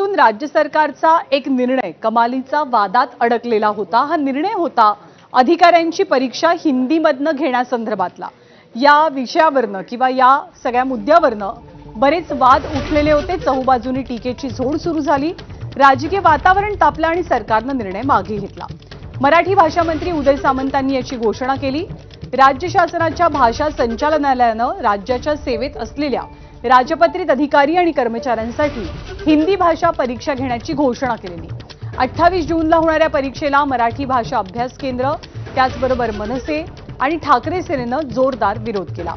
दिवसापासून राज्य सरकारचा एक निर्णय कमालीचा वादात अडकलेला होता। हा निर्णय होता अधिकाऱ्यांची परीक्षा हिंदीमधनं घेण्यासंदर्भातला। या विषयावरनं किंवा या सगळ्या मुद्द्यावरनं बरेच वाद उठलेले होते। चहूबाजूनी टीकेची झोड सुरू झाली। राजकीय वातावरण तापलं आणि सरकारनं निर्णय मागे घेतला। मराठी भाषा मंत्री उदय सामंतांनी याची घोषणा केली। राज्य शासनाच्या भाषा संचालनालयानं राज्याच्या सेवेत असलेल्या राजपत्रित अधिकारी आणि कर्मचाऱ्यांसाठी हिंदी भाषा परीक्षा घेण्याची घोषणा केली। 28 जूनला होणाऱ्या परीक्षेला मराठी भाषा अभ्यास केंद्र त्याचबरोबर मनसे आणि ठाकरे सेनेनं जोरदार विरोध केला।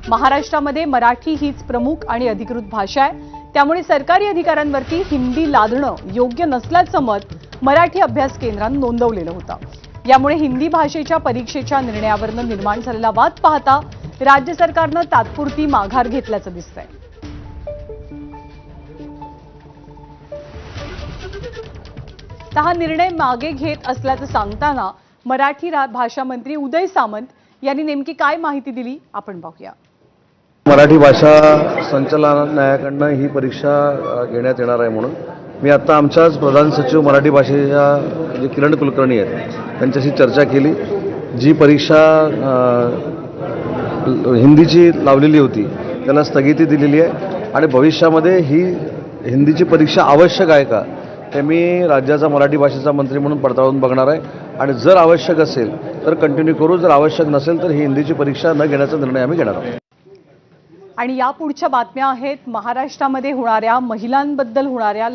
महाराष्ट्रामध्ये मराठी हीच प्रमुख आणि अधिकृत भाषा आहे, त्यामुळे सरकारी अधिकाऱ्यांवरती हिंदी लादणं योग्य नसल्याचं मत मराठी अभ्यास केंद्रानं नोंदवलेलं होतं। यामुळे हिंदी भाषेच्या परीक्षेच्या निर्णयावरनं निर्माण झालेला वाद पाहता राज्य सरकारनं तात्पुरती माघार घेतल्याचं दिसतंय। हा निर्णय मागे घेत असल्याचं सांगताना मराठी भाषा मंत्री उदय सामंत यांनी नेमकी काय माहिती दिली आपण पाहूया। मराठी भाषा संचालनालयाकडनं ही परीक्षा घेण्यात येणार आहे म्हणून मी आता आमच्याच प्रधान सचिव मराठी भाषेच्या जे किरण कुलकर्णी आहेत त्यांच्याशी चर्चा केली। जी परीक्षा हिंदीची लावलेली होती त्याला स्थगिती दिलेली आहे आणि भविष्यामध्ये ही हिंदीची परीक्षा आवश्यक आहे का ते मी राज्याचा मराठी भाषेचा मंत्री म्हणून पडताळून बघणार आहे आणि जर आवश्यक असेल तर कंटिन्यू करू, जर आवश्यक नसेल तर ही हिंदीची परीक्षा न घेण्याचा निर्णय आम्ही घेणार आहोत। आणि या पुढच्या बातम्या आहेत महाराष्ट्रामध्ये होणाऱ्या महिलांबद्दल होणाऱ्या